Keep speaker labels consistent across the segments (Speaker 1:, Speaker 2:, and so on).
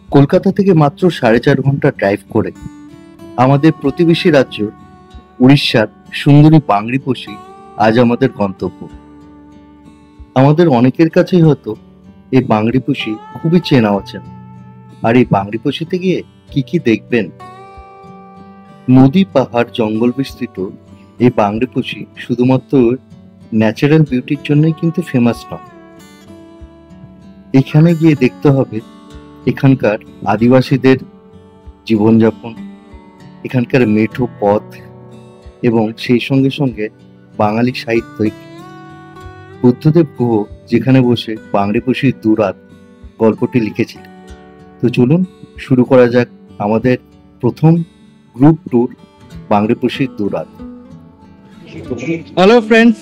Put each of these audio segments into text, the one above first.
Speaker 1: কলকাতা থেকে মাত্র 4.5 ঘন্টা ড্রাইভ করে আমাদের প্রতিবেশী রাজ্য উড়িষ্যার সুন্দরী বাংরিপোশি আজ আমাদের গন্তব্য। আমাদের অনেকের কাছেই হয়তো এই বাংরিপোশি খুবই চেনা অচেনা। আর এই বাংরিপোশিতে গিয়ে কি কি দেখবেন? নদী, পাহাড়, জঙ্গল বিস্তৃত এই বাংরিপোশি শুধুমাত্র ন্যাচারাল বিউটির জন্যই কিন্তু ফেমাস নয়। এখানে গিয়ে দেখতে হবে এখানকার আদিবাসীদের জীবনযাপন, এখানকার মেঠো পথ এবং সেই সঙ্গে সঙ্গে বাঙালি সাহিত্যিক বুদ্ধদেব গুহ যেখানে বসে বাংরিপোশির দুরাত গল্পটি লিখেছিলেন। তো চলুন শুরু করা যাক আমাদের প্রথম গ্রুপ ট্যুর বাংরিপোশির দুরাত।
Speaker 2: Hello friends,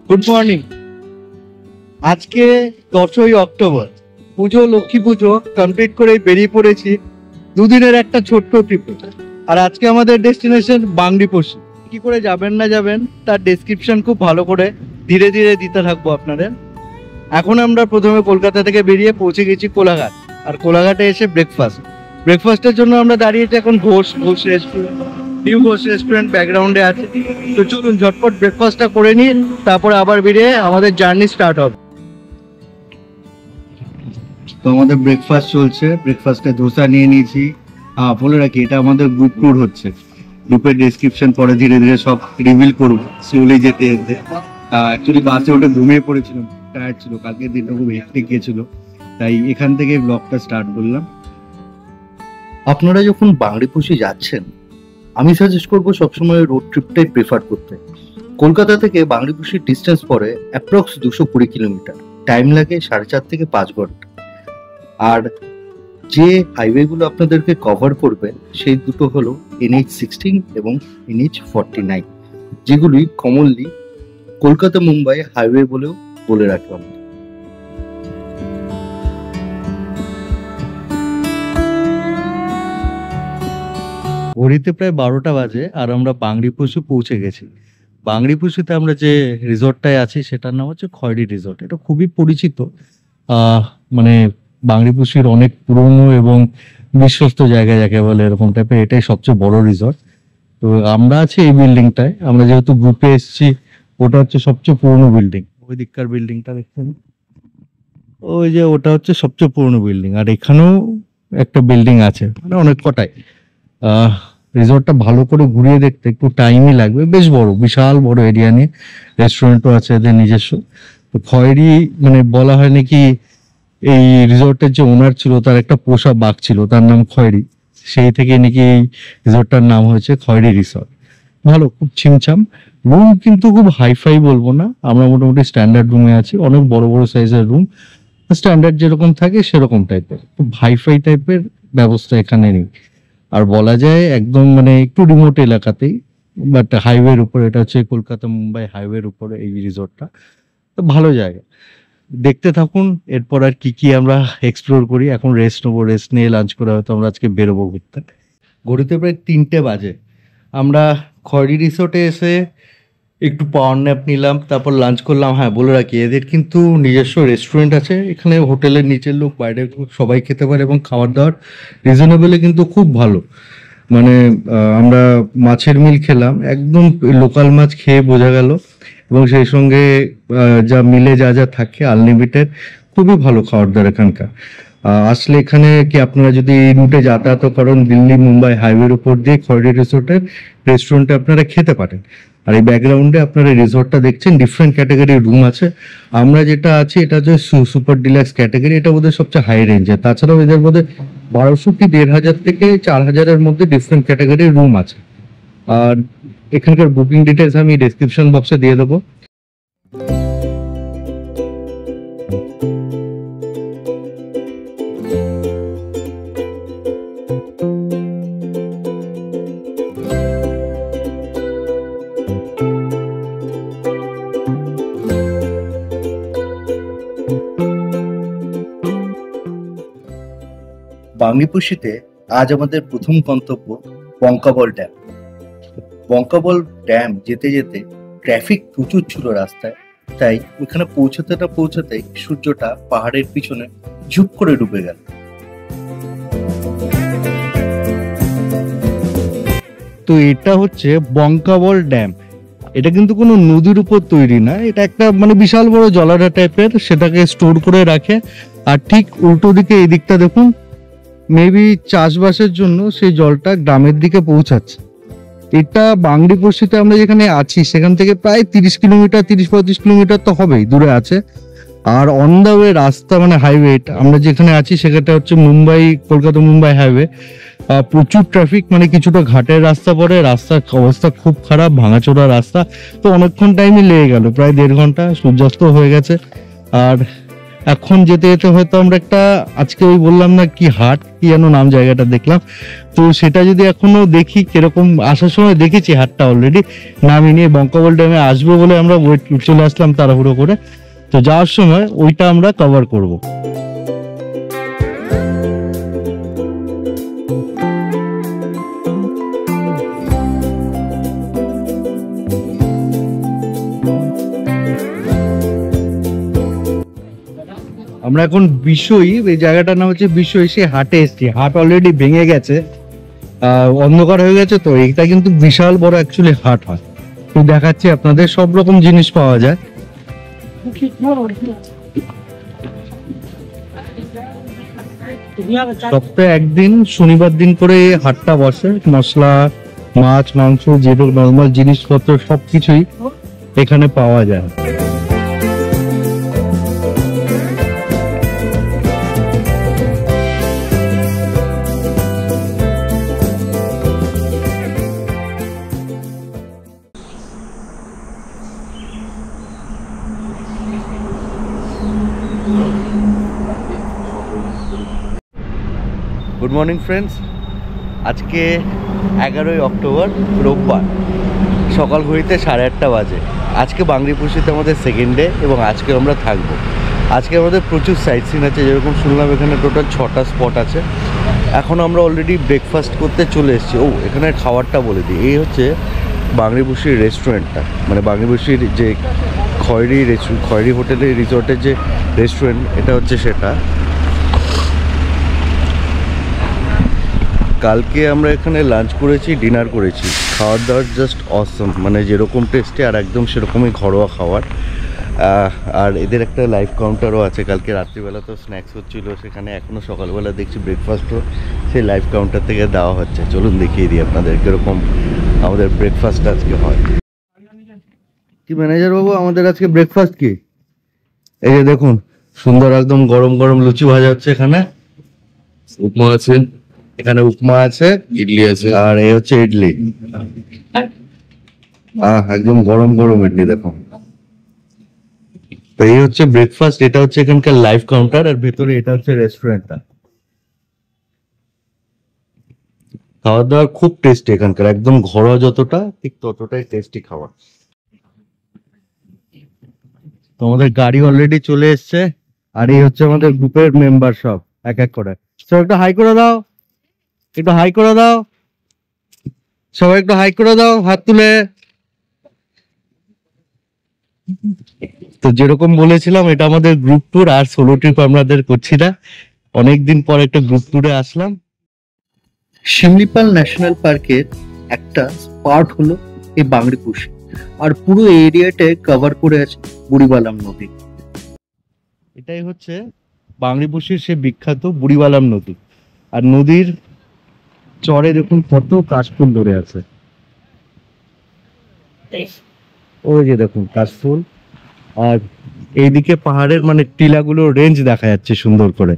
Speaker 2: good morning. আজকে 10ই অক্টোবর, পুজো, লক্ষ্মী পুজো কমপ্লিট করে বেরিয়ে পড়েছি দুদিনের একটা ছোট্ট ট্রিপে। আর আজকে আমাদের ডেস্টিনেশন বাংরিপোশি। কি করে যাবেন না যাবেন তার ডেসক্রিপশন খুব ভালো করে ধীরে ধীরে দিতে থাকবো আপনাদের। এখন আমরা প্রথমে কলকাতা থেকে বেরিয়ে পৌঁছে গেছি কোলাঘাট। আর কোলাঘাটে এসে ব্রেকফাস্টের জন্য আমরা দাঁড়িয়েছি এখন Ghosh restaurant. New Ghosh restaurant ব্যাকগ্রাউন্ডে আছে। তো চলুন ঝটপট ব্রেকফাস্টটা করে নিই, তারপরে আবার বেরিয়ে আমাদের জার্নি স্টার্ট হবে।
Speaker 1: তো আমাদের ব্রেকফাস্ট চলছে, ব্রেকফাস্টে ধোসা নিয়ে নিয়েছি। বলে রাখি এটা আমাদের গ্রুপ ট্যুর হচ্ছে। গ্রুপের ডেসক্রিপশন পরে ধীরে ধীরে সব রিভিল করবো স্লোলি যেতে যেতে। অ্যাকচুয়ালি বাসে ওটা ঘুমিয়ে পড়েছিলাম, টায়ার্ড ছিল, কালকের দিনটা খুব হেক্টিক গিয়েছিল, তাই এখান থেকে ব্লগটা স্টার্ট করলাম। আপনারা যখন বাংরিপোশি যাচ্ছেন আমি সাজেস্ট করবো সবসময় রোড ট্রিপটাই প্রেফার করতে। কলকাতা থেকে বাংরিপোশির ডিস্টেন্স পড়ে অ্যাপ্রক্স 220 কিলোমিটার, টাইম লাগে 4.5 থেকে 5 ঘন্টা। আর যে হাইওয়েগুলো আপনাদেরকে কভার করবে সেই দুটো হলো NH16 এবং NH49, যেগুলি কমনলি কলকাতা মুম্বাই হাইওয়ে বলেও বলে রাখলাম।
Speaker 2: ঘড়িতে প্রায় 12টা বাজে আর আমরা বাংরিপোশি পৌঁছে গেছি। বাংরিপোশিতে আমরা যে রিসর্টটায় আছি সেটার নাম হচ্ছে খয়েরি রিসর্ট। এটা খুবই পরিচিত, মানে বাংরিপোশির অনেক পুরনো এবং বিশ্বস্ত জায়গা যাকে বলে এরকম টাইপের, এটাই সবচেয়ে বড় রিসর্ট। তো আমরা আছি এই বিল্ডিংটায়। আমরা যেহেতু গ্রুপে এসেছি, ওটা হচ্ছে সবচেয়ে পুরনো বিল্ডিং। ওই দিককার বিল্ডিংটা দেখছেন, ওই যে ওটা হচ্ছে সবচেয়ে পুরনো বিল্ডিং। আর এখানেও একটা বিল্ডিং আছে, মানে অনেক কটাই। রিসর্টটা ভালো করে ঘুরিয়ে দেখতে একটু টাইমই লাগবে। বেশ বড়, বিশাল বড় এরিয়া নিয়ে, রেস্টুরেন্টও আছে এদের নিজস্ব। তো খয়েরি মানে বলা হয় নাকি এই রিসর্টের যে ওনার ছিল তার একটা পোষা বাঘ ছিল, তার নাম খয়েরি। সেই থেকে নাকি এই রিসর্টটার নাম হয়েছে খয়েরি রিসর্ট। ভালো, খুব ছিমছাম। রুম কিন্তু খুব হাইফাই বলবো না, আমরা মোটামুটি স্ট্যান্ডার্ড রুমে আছি। অনেক বড় বড় সাইজের রুম, স্ট্যান্ডার্ড যেরকম থাকে সেরকম টাইপের, খুব হাইফাই টাইপের ব্যবস্থা এখানে নেই। আর বলা যায় একদম মানে একটু রিমোট এলাকাতেই, বাট হাইওয়ের উপরে। এটা হচ্ছে কলকাতা মুম্বাই হাইওয়ের উপরে এই রিসর্টটা। তো ভালো জায়গা, দেখতে থাকুন। এরপর আর কি কি আমরা এক্সপ্লোর করি। এখন রেস্ট নেবো, রেস্ট নিয়ে লাঞ্চ করে হয়তো আমরা আজকে বেরোবো ঘুরতে। ঘড়িতে প্রায় 3টে বাজে। আমরা খয়েরি রিসর্টে এসে একটু পাওয়ার ন্যাপ নিলাম, তারপর লাঞ্চ করলাম। হ্যাঁ বলে রাখি, এদের কিন্তু নিজস্ব রেস্টুরেন্ট আছে এখানে। হোটেলের নিচের লোক বাইরে সবাই খেতে পারে এবং খাবার দাবার রিজনেবলে কিন্তু খুব ভালো। মানে আমরা মাছের মিল খেলাম, একদম লোকাল মাছ খেয়ে বোঝা গেল। এবং সেই সঙ্গে যা মিলে যা যা থাকে আনলিমিটেড, খুবই ভালো খাবার দাবার এখানকার। আসলে এখানে কি আপনারা যদি এই রুটে যাতায়াত করেন দিল্লি মুম্বাই হাইওয়ের উপর দিয়ে, খয়েরি রিসোর্টের রেস্টুরেন্টে আপনারা খেতে পারেন। আর এই ব্যাকগ্রাউন্ডে আপনারা রিসর্টটা দেখছেন, ডিফারেন্ট ক্যাটাগরির রুম আছে। আমরা যেটা আছি এটা হচ্ছে সুপার ডিলাক্স ক্যাটাগরি, এটা ওদের সবচেয়ে হাই রেঞ্জে। তাছাড়াও এদের মধ্যে 1200 কি 1500 থেকে 4000-এর মধ্যে ডিফারেন্ট ক্যাটাগরির রুম আছে। আর এখানকার বুকিং ডিটেলস আমি ডেসক্রিপশন বক্সে দিয়ে দেবো।
Speaker 1: বাংরিপোশিতে আজ আমাদের প্রথম গন্তব্য বঙ্কাবল ড্যাম। বঙ্কাবল ড্যাম যেতে যেতে ট্রাফিক প্রচুর ছিল রাস্তায়, তাই ওখানে পৌঁছাতেই সূর্যটা পাহাড়ের পিছনে ঝুপ করে ডুবে গেল।
Speaker 2: তো এটা হচ্ছে বঙ্কাবল ড্যাম। এটা কিন্তু কোনো নদীর উপর তৈরি না, এটা একটা মানে বিশাল বড় জলাধার টাইপের, সেটাকে স্টোর করে রাখে। আর ঠিক উল্টো দিকে এই দিকটা দেখুন, মেবি চাষবাসের জন্য সেই জলটা গ্রামের দিকে পৌঁছাচ্ছে। এটা বাংরিপোষিতে আমরা যেখানে আছি সেখান থেকে প্রায় 30-35 কিলোমিটার তো হবেই দূরে আছে। আর অন দ্য ওয়ে রাস্তা মানে হাইওয়ে, আমরা যেখানে আছি সেখানটা হচ্ছে মুম্বাই কলকাতা মুম্বাই হাইওয়ে। প্রচুর ট্রাফিক, মানে কিছুটা ঘাটের রাস্তা পড়ে, রাস্তার অবস্থা খুব খারাপ, ভাঙাচোরা রাস্তা। তো অনেকক্ষণ টাইমই লেগে গেল, প্রায় 1.5 ঘন্টা। সূর্যাস্ত হয়ে গেছে। আর এখন যেতে যেতে হয়তো আমরা একটা, আজকে ওই বললাম না কি হাট, কি যেন নাম জায়গাটা দেখলাম, তো সেটা যদি এখনো দেখি কিরকম। আসার সময় দেখেছি হাটটা অলরেডি, নামি নিয়ে বঙ্কাবল ড্যামে আসবো বলে আমরা চলে আসলাম তাড়াহুড়ো করে। তো যাওয়ার সময় ওইটা আমরা কভার করব। আমরা এখন বিষয়, এই জায়গাটার নাম হচ্ছে বিষয়, সে হাটে এসছি। হাট অলরেডি ভেঙে গেছে, অন্ধকার হয়ে গেছে। তো এটা কিন্তু বিশাল বড় অ্যাকচুয়ালি হাট হয়। তো দেখাচ্ছি আপনাদের, সব রকম জিনিস পাওয়া যায়। সপ্তাহে একদিন শনিবার দিন করে হাটটা বসে। মশলা, মাছ, মাংস, যেরকম নর্মাল জিনিসপত্র সবকিছুই এখানে পাওয়া যায়। গুড মর্নিং ফ্রেন্ডস, আজকে 11ই অক্টোবর রোববার, সকাল ঘড়িতে 8:30 বাজে। আজকে বাংরিপোষিতে আমাদের সেকেন্ড ডে এবং আজকে আমরা থাকবো। আজকে আমাদের প্রচুর সাইট সিন আছে, যেরকম শুনলাম এখানে টোটাল 6টা স্পট আছে। এখন আমরা অলরেডি ব্রেকফাস্ট করতে চলে এসেছি। এখানে খাবারটা বলে দিই, এই হচ্ছে বাংরিপোষির রেস্টুরেন্টটা, মানে বাংরিপোষির যে খয়েরি হোটেলের রিসর্টের যে রেস্টুরেন্ট, এটা হচ্ছে সেটা। কালকে আমরা এখানে লাঞ্চ করেছি, ডিনার করেছি। খাওয়ার দাওয়ার জাস্ট অসম, মানে যেরকম টেস্টে আর একদম সেরকমই ঘরোয়া খাবার। আর এদের একটা লাইভ কাউন্টারও আছে। কালকে রাত্রিবেলা তো স্ন্যাক্স হচ্ছিলো সেখানে, এখনও সকালবেলা দেখছি ব্রেকফাস্টও সেই লাইভ কাউন্টার থেকে দেওয়া হচ্ছে। চলুন দেখিয়ে দিই আপনাদের কীরকম আমাদের ব্রেকফাস্ট আজকে হয়। কি ম্যানেজার বাবু, আমাদের আজকে ব্রেকফাস্ট কি? এই যে দেখুন, সুন্দর একদম গরম গরম লুচি ভাজা হচ্ছে। এখানে
Speaker 3: উপমা আছে,
Speaker 2: এখানে উপমা আছে,
Speaker 3: ইডলি আছে,
Speaker 2: আর এই হচ্ছে ইডলি। একদম গরম গরম ইডলি দেখুন। তো এই হচ্ছে ব্রেকফাস্ট, এটা হচ্ছে এখানকার লাইভ কাউন্টার, আর ভেতরে এটা হচ্ছে রেস্টুরেন্টটা। খাওয়া দাওয়া খুব টেস্টি এখানকার, একদম ঘরোয়া যতটা ঠিক ততটাই টেস্টি খাবার। তো আমাদের গাড়ি অলরেডি চলে এসছে, আর এই হচ্ছে আমাদের গ্রুপের মেম্বার সব এক এক করে। সব একটু হাই করে দাও, একটু হাই করে দাও, সবাই একটু হাই করে দাও হাত তুলে। তো যেরকম বলেছিলাম, এটা আমাদের গ্রুপ ট্যুর, আর সোলো ট্রিপ আমাদের করছি না। অনেকদিন পর একটা গ্রুপ ট্যুরে আসলাম। শিমলিপাল ন্যাশনাল পার্কের একটা পার্ট হলো এই বাংরিপোষি, আর পুরো এরিয়াটায় কভার করে আছে বুড়িবালাম নদী। এটাই হচ্ছে বাংরিপোষির সে বিখ্যাত বুড়িবালাম নদী। আর নদীর চরে দেখুন কত কাশফুল ধরে আছে, ওই যে দেখুন কাশফুল। আর এইদিকে পাহাড়ের মানে টিলাগুলোর রেঞ্জ দেখা যাচ্ছে সুন্দর করে।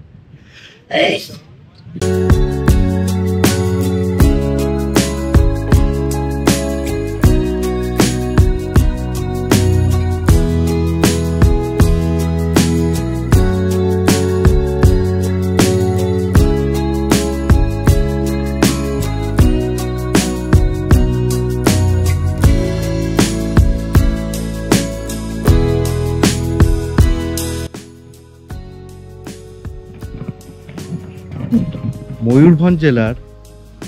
Speaker 2: ময়ূরভঞ্জ জেলার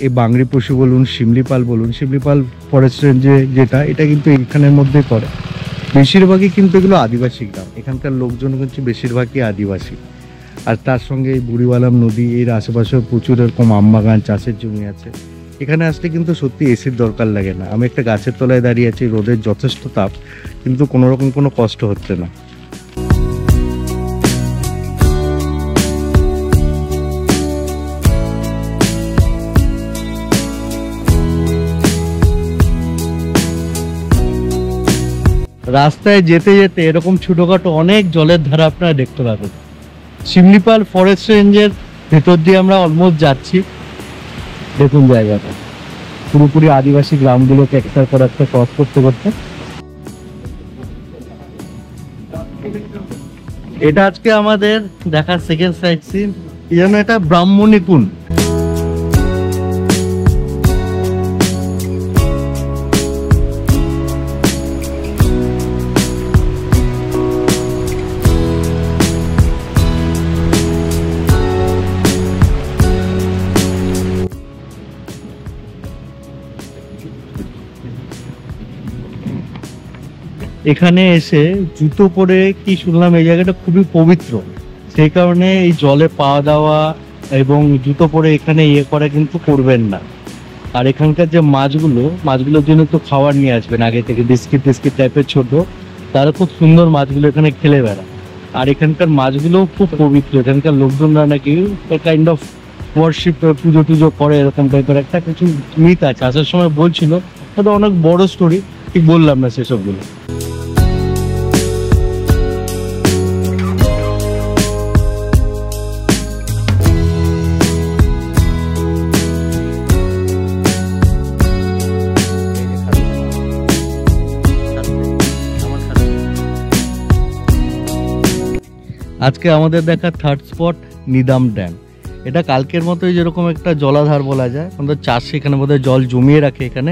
Speaker 2: এই বাংরিপোষি বলুন, শিমলিপাল বলুন, শিমলিপাল ফরেস্ট রেঞ্জে যেটা, এটা কিন্তু এখানের মধ্যে পড়ে। বেশিরভাগই কিন্তু এগুলো আদিবাসী গ্রাম, এখানকার লোকজন হচ্ছে বেশিরভাগই আদিবাসী। আর তার সঙ্গে এই বুড়িবালাম নদী, এর আশেপাশেও প্রচুর এরকম আমবাগান, চাষের জমি আছে। এখানে আসলে কিন্তু সত্যি এসির দরকার লাগে না। আমি একটা গাছের তলায় দাঁড়িয়ে আছি, রোদের যথেষ্ট তাপ, কিন্তু কোনো রকম কোনো কষ্ট হচ্ছে না। রাস্তায় যেতে যেতে এরকম ছোটখাটো অনেক জলের ধারা আপনারা দেখতে পাবেন। শিমলিপাল ফরেস্ট রেঞ্জের ভেতর দিয়ে আমরা অলমোস্ট যাচ্ছি। দেখুন জায়গাটা পুরোপুরি আদিবাসী গ্রামগুলোকে একটার পর একটা ক্রস করতে করতে। এটা আজকে আমাদের দেখার সেকেন্ড সাইট সিন। এই জন্য এটা ব্রাহ্মণী কুণ্ড। এখানে এসে জুতো পরে কি শুনলাম এই জায়গাটা খুবই পবিত্র, সেই কারণে এই জলে পা দেওয়া এবং জুতো পরে এখানে ইয়ে করা কিন্তু করবেন না। আর এখানকার যে মাছগুলোর জন্য তো খাবার নিয়ে আসবেন আগে থেকে, বিস্কিট টাইপের ছোট, তারা খুব সুন্দর মাছগুলো এখানে খেলে বেড়ায়। আর এখানকার মাছগুলোও খুব পবিত্র, এখানকার লোকজনরা নাকি কাইন্ড অফ ওয়ার্শিপ, পুজো টুজো করে, এরকম টাইপের একটা কিছু মিথ আছে। আসার সময় বলছিল, এটা অনেক বড় স্টোরি, ঠিক বললাম না সেসবগুলো। আজকে আমাদের দেখা থার্ড স্পট নিদাম ড্যাম। এটা কালকের মতোই যেরকম একটা জলাধার বলা যায়, আমাদের চাষ এখানে বোধহয় জল জমিয়ে রাখে এখানে,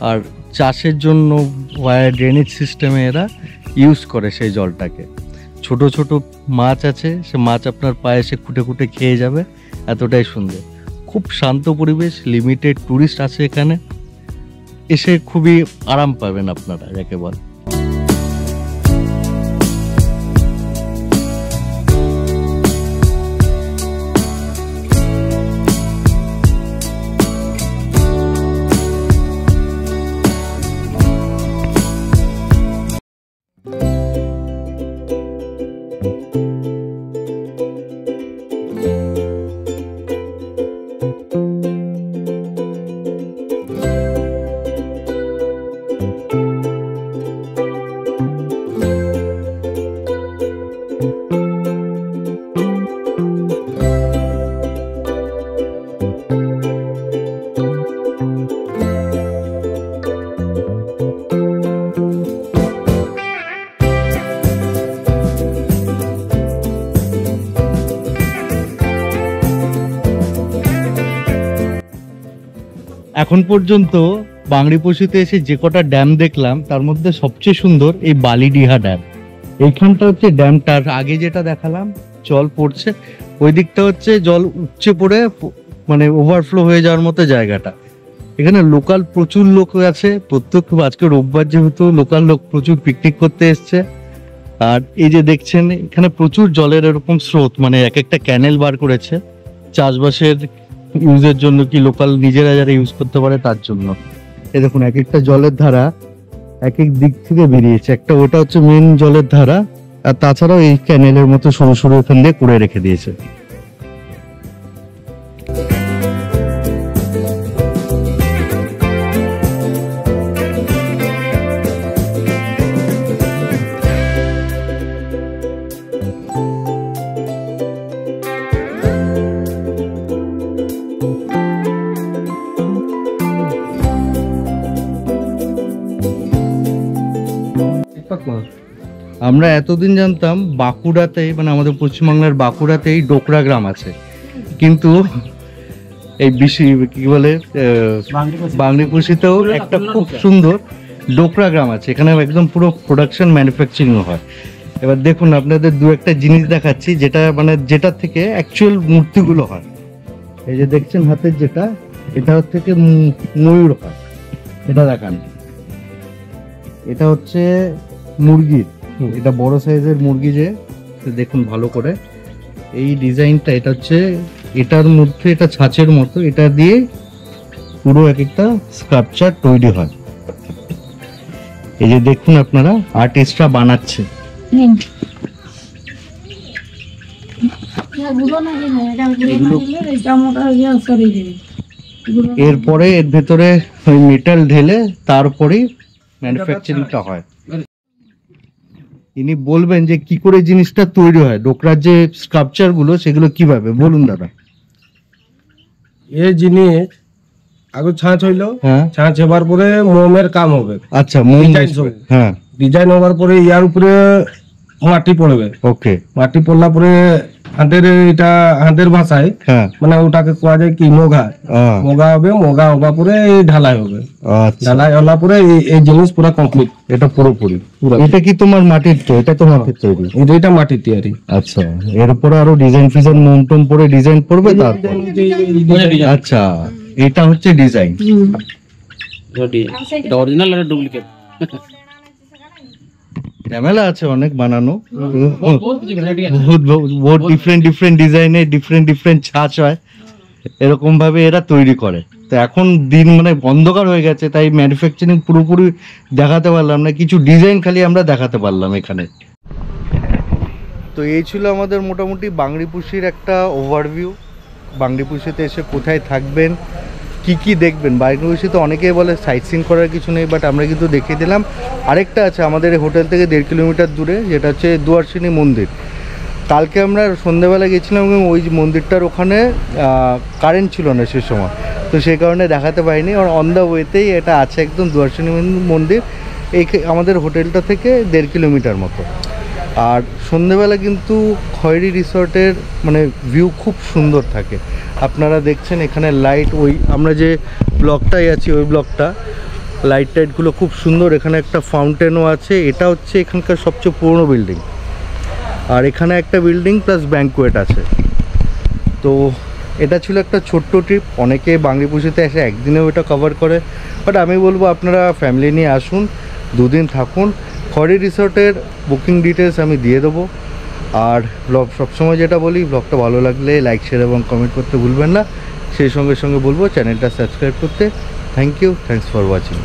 Speaker 2: আর চাষের জন্য ড্রেনেজ সিস্টেমে এরা ইউজ করে সেই জলটাকে। ছোট ছোট মাছ আছে, সে মাছ আপনার পায়ে এসে খুঁটে খুঁটে খেয়ে যাবে, এতটাই সুন্দর। খুব শান্ত পরিবেশ, লিমিটেড ট্যুরিস্ট আছে এখানে, এসে খুবই আরাম পাবেন আপনারা যাকে বল। এখন পর্যন্ত বাংরিপোষিতে এসে যে কটা ড্যাম দেখলাম তার মধ্যে সবচেয়ে সুন্দর এই বালিডিহা ড্যাম। এইখানটা হচ্ছে ড্যামটার আগে যেটা দেখালাম জল পড়ছে, ওই দিকটা হচ্ছে জল উপচে পড়ে মানে ওভারফ্লো হয়ে যাওয়ার মতো জায়গাটা। এখানে লোকাল প্রচুর লোক আছে, প্রত্যেক আজকে রোববার যেহেতু লোকাল লোক প্রচুর পিকনিক করতে এসছে। আর এই যে দেখছেন এখানে প্রচুর জলের এরকম স্রোত, মানে এক একটা ক্যানেল বার করেছে চাষবাসের ইউজের জন্য, কি লোকাল নিজেরা যারা ইউজ করতে পারে তার জন্য। এই দেখুন এক একটা জলের ধারা এক এক দিক থেকে বেরিয়েছে, একটা ওটা হচ্ছে মেন জলের ধারা, আর তাছাড়াও এই ক্যানেলের মতো সরু সরু এখান দিয়ে করে রেখে দিয়েছে। আমরা এতদিন জানতাম বাঁকুড়াতেই, মানে আমাদের পশ্চিমবাংলার বাঁকুড়াতেই ডোকরা গ্রাম আছে, কিন্তু এই কি বলে বাংরিপোষিতেও একটা খুব সুন্দর ডোকরা গ্রাম আছে। এখানে একদম পুরো প্রোডাকশন ম্যানুফ্যাকচারিং হয়। এবার দেখুন আপনাদের দু একটা জিনিস দেখাচ্ছি, যেটা মানে যেটা থেকে অ্যাকচুয়াল মূর্তিগুলো হয়। এই যে দেখছেন হাতের যেটা, এটা থেকে ময়ূর হয়, এটা দেখান। এটা হচ্ছে মুরগির, এটা বড় সাইজের মুরগি, যে দেখুন ভালো করে এই ডিজাইনটা, এটা হচ্ছে এটার মধ্যে এটা ছাঁচের মতো, এটা দিয়ে পুরো এক একটা স্কাল্পচার তৈরি হয়। এই যে দেখুন আপনারা আর্টিস্টরা বানাচ্ছে। এরপরে এর ভেতরে ওই মেটাল ঢেলে তারপরেই ম্যানুফ্যাকচারিংটা হয়। ইনি বলবেন যে কি করে জিনিসটা তৈরি হয়, ডোকরার যে স্কাল্পচার গুলো সেগুলো কিভাবে, বলুন দাদা।
Speaker 4: এই জিনিস আগে ছাঁচ হইলো,
Speaker 2: হ্যাঁ
Speaker 4: ছাঁচ হবার পরে মোমের কাম হবে।
Speaker 2: আচ্ছা, মোম
Speaker 4: ডিজাইন হবে।
Speaker 2: হ্যাঁ
Speaker 4: ডিজাইন হবার পরে ইয়ার উপরে মাটি পড়বে।
Speaker 2: ওকে
Speaker 4: মাটি পড়লা পরে হাতের ভাষায়
Speaker 2: হ্যাঁ
Speaker 4: মানে ওটাকে কোয়া যায় কি মোগা। মোগা হবে, মোগা হবার পরে ঢালাই হবে।
Speaker 2: আচ্ছা,
Speaker 4: ঢালাই হওয়ার পরে এই জিনিস পুরো কমপ্লিট।
Speaker 2: এটা পুরোপুরি। এটা কি তোমার মাটির তো? এটা তো মাটির তৈরি।
Speaker 4: এটা মাটির তৈরি।
Speaker 2: আচ্ছা, এরপরে আরো ডিজাইন ফিজাইন মোম টোম পরে ডিজাইন করবে তারপর। আচ্ছা, এটা হচ্ছে ডিজাইন।
Speaker 5: অরিজিনাল আর ডুপ্লিকেট
Speaker 2: ঝামেলা আছে অনেক বানানো, বহুত ডিফারেন্ট ডিফারেন্ট ডিজাইনের ডিফারেন্ট ডিফারেন্ট ছাঁচ হয়, এরকম ভাবে এরা তৈরি করে। তো এখন দিন মানে অন্ধকার হয়ে গেছে, তাই ম্যানুফ্যাকচারিং পুরোপুরি দেখাতে পারলাম না, কিছু ডিজাইন খালি আমরা দেখাতে পারলাম এখানে। তো এই ছিল আমাদের মোটামুটি বাংরিপুশির একটা ওভারভিউ। বাংরিপুশিতে এসে কোথায় থাকবেন, কি কি দেখবেন। বাংরিপুশিতে অনেকেই বলে সাইট সিন করার কিছু নেই, বাট আমরা কিন্তু দেখিয়ে দিলাম। আরেকটা আছে আমাদের হোটেল থেকে 1.5 কিলোমিটার দূরে, যেটা হচ্ছে দুয়ারসিনী মন্দির। কালকে আমরা সন্ধ্যেবেলা গেছিলাম এবং ওই মন্দিরটার ওখানে কারেন্ট ছিল না সে সময়, তো সেই কারণে দেখাতে পারিনি। আর অন দ্য ওয়েতেই এটা আছে একদম দুয়ারসিনী মন্দির, এই আমাদের হোটেলটা থেকে 1.5 কিলোমিটার মতো। আর সন্ধ্যেবেলা কিন্তু খয়েরি রিসর্টের মানে ভিউ খুব সুন্দর থাকে। আপনারা দেখছেন এখানে লাইট, ওই আমরা যে ব্লকটায় আছি ওই ব্লকটা, লাইট টাইটগুলো খুব সুন্দর। এখানে একটা ফাউন্টেনও আছে। এটা হচ্ছে এখানকার সবচেয়ে পুরনো বিল্ডিং। আর এখানে একটা বিল্ডিং প্লাস ব্যাঙ্কোয়েট আছে। তো এটা ছিল একটা ছোট্ট ট্রিপ। অনেকে বাংরিপুশিতে এসে একদিনেও এটা কভার করে, বাট আমি বলবো আপনারা ফ্যামিলি নিয়ে আসুন, 2 দিন থাকুন। খয়েরি রিসর্টের বুকিং ডিটেলস আমি দিয়ে দেবো। আর ব্লগ সবসময় যেটা বলি, ব্লগটা ভালো লাগলে লাইক শেয়ার এবং কমেন্ট করতে ভুলবেন না। সেই সঙ্গে সঙ্গে বলবো চ্যানেলটা সাবস্ক্রাইব করতে। Thank you, thanks for watching.